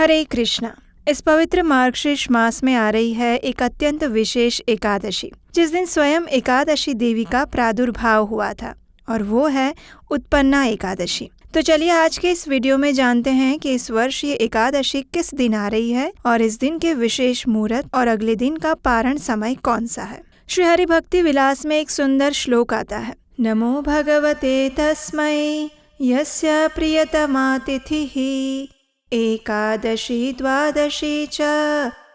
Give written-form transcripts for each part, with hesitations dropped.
हरे कृष्णा। इस पवित्र मार्गशीर्ष मास में आ रही है एक अत्यंत विशेष एकादशी, जिस दिन स्वयं एकादशी देवी का प्रादुर्भाव हुआ था, और वो है उत्पन्ना एकादशी। तो चलिए आज के इस वीडियो में जानते हैं कि इस वर्ष ये एकादशी किस दिन आ रही है और इस दिन के विशेष मुहूर्त और अगले दिन का पारण समय कौन सा है। श्री हरि भक्ति विलास में एक सुंदर श्लोक आता है, नमो भगवते तस्मै यस्य प्रियतमा तिथिः एकादशी द्वादशी च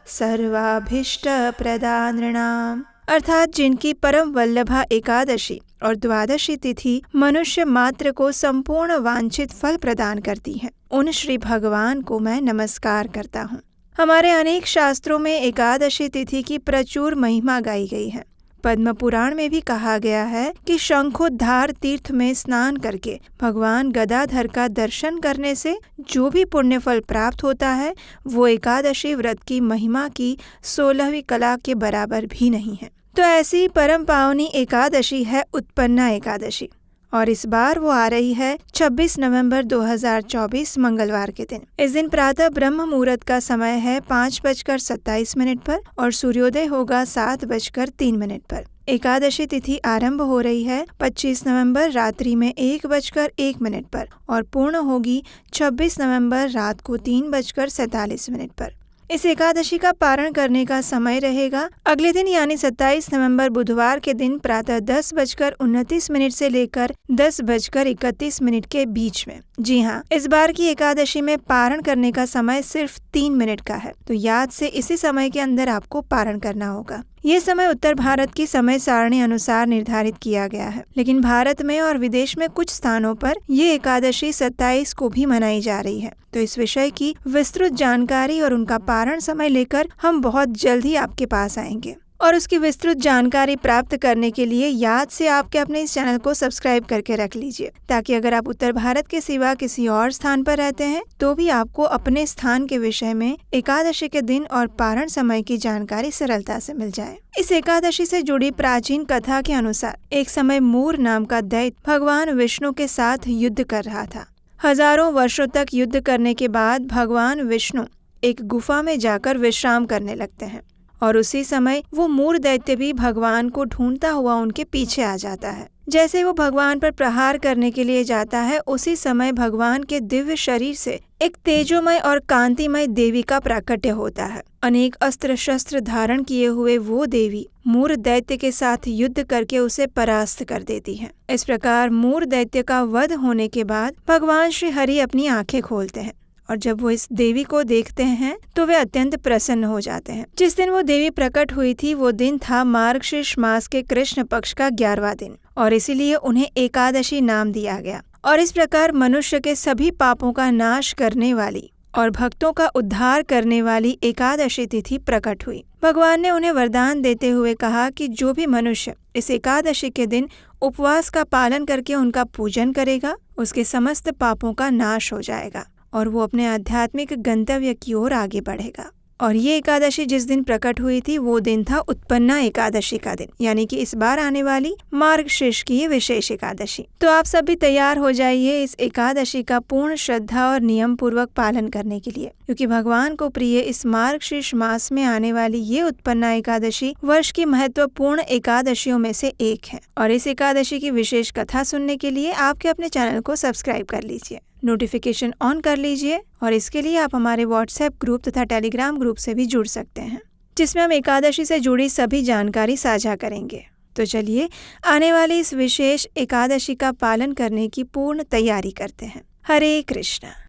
सर्वाभीष्ट प्रदा नृणाम। अर्थात जिनकी परम वल्लभा एकादशी और द्वादशी तिथि मनुष्य मात्र को संपूर्ण वांछित फल प्रदान करती है, उन श्री भगवान को मैं नमस्कार करता हूँ। हमारे अनेक शास्त्रों में एकादशी तिथि की प्रचुर महिमा गाई गई है। पद्म पुराण में भी कहा गया है कि शंखोद्धार तीर्थ में स्नान करके भगवान गदाधर का दर्शन करने से जो भी पुण्य फल प्राप्त होता है वो एकादशी व्रत की महिमा की 16वीं कला के बराबर भी नहीं है। तो ऐसी परम पावनी एकादशी है उत्पन्ना एकादशी, और इस बार वो आ रही है 26 नवंबर 2024 मंगलवार के दिन। इस दिन प्रातः ब्रह्म मुहूर्त का समय है 5:27 पर और सूर्योदय होगा 7:03 पर। एकादशी तिथि आरंभ हो रही है 25 नवंबर रात्रि में 1:01 पर और पूर्ण होगी 26 नवंबर रात को 3:47 पर। इस एकादशी का पारण करने का समय रहेगा अगले दिन यानी 27 नवंबर बुधवार के दिन प्रातः 10:29 से लेकर 10:31 के बीच में। जी हाँ, इस बार की एकादशी में पारण करने का समय सिर्फ 3 मिनट का है, तो याद से इसी समय के अंदर आपको पारण करना होगा। ये समय उत्तर भारत की समय सारणी अनुसार निर्धारित किया गया है, लेकिन भारत में और विदेश में कुछ स्थानों पर ये एकादशी 27 को भी मनाई जा रही है। तो इस विषय की विस्तृत जानकारी और उनका पारण समय लेकर हम बहुत जल्द ही आपके पास आएंगे। और उसकी विस्तृत जानकारी प्राप्त करने के लिए याद से आपके अपने इस चैनल को सब्सक्राइब करके रख लीजिए, ताकि अगर आप उत्तर भारत के सिवा किसी और स्थान पर रहते हैं तो भी आपको अपने स्थान के विषय में एकादशी के दिन और पारण समय की जानकारी सरलता से मिल जाए। इस एकादशी से जुड़ी प्राचीन कथा के अनुसार एक समय मूर नाम का दैत्य भगवान विष्णु के साथ युद्ध कर रहा था। हजारों वर्षों तक युद्ध करने के बाद भगवान विष्णु एक गुफा में जाकर विश्राम करने लगते हैं, और उसी समय वो मूर दैत्य भी भगवान को ढूंढता हुआ उनके पीछे आ जाता है। जैसे वो भगवान पर प्रहार करने के लिए जाता है, उसी समय भगवान के दिव्य शरीर से एक तेजोमय और कांतिमय देवी का प्राकट्य होता है। अनेक अस्त्र शस्त्र धारण किए हुए वो देवी मूर दैत्य के साथ युद्ध करके उसे परास्त कर देती है। इस प्रकार मूर दैत्य का वध होने के बाद भगवान श्री हरि अपनी आंखें खोलते हैं, और जब वो इस देवी को देखते हैं तो वे अत्यंत प्रसन्न हो जाते हैं। जिस दिन वो देवी प्रकट हुई थी वो दिन था मार्गशीर्ष मास के कृष्ण पक्ष का 11वां दिन, और इसीलिए उन्हें एकादशी नाम दिया गया। और इस प्रकार मनुष्य के सभी पापों का नाश करने वाली और भक्तों का उद्धार करने वाली एकादशी तिथि प्रकट हुई। भगवान ने उन्हें वरदान देते हुए कहा कि जो भी मनुष्य इस एकादशी के दिन उपवास का पालन करके उनका पूजन करेगा, उसके समस्त पापों का नाश हो जाएगा और वो अपने आध्यात्मिक गंतव्य की ओर आगे बढ़ेगा। और ये एकादशी जिस दिन प्रकट हुई थी वो दिन था उत्पन्ना एकादशी का दिन, यानी कि इस बार आने वाली मार्गशीर्ष की ये विशेष एकादशी। तो आप सभी तैयार हो जाइए इस एकादशी का पूर्ण श्रद्धा और नियम पूर्वक पालन करने के लिए, क्योंकि भगवान को प्रिय इस मार्गशीर्ष मास में आने वाली ये उत्पन्ना एकादशी वर्ष की महत्वपूर्ण एकादशियों में से एक है। और इस एकादशी की विशेष कथा सुनने के लिए आपके अपने चैनल को सब्सक्राइब कर लीजिए, नोटिफिकेशन ऑन कर लीजिए, और इसके लिए आप हमारे व्हाट्सएप ग्रुप तथा टेलीग्राम ग्रुप से भी जुड़ सकते हैं, जिसमें हम एकादशी से जुड़ी सभी जानकारी साझा करेंगे। तो चलिए आने वाली इस विशेष एकादशी का पालन करने की पूर्ण तैयारी करते हैं। हरे कृष्णा।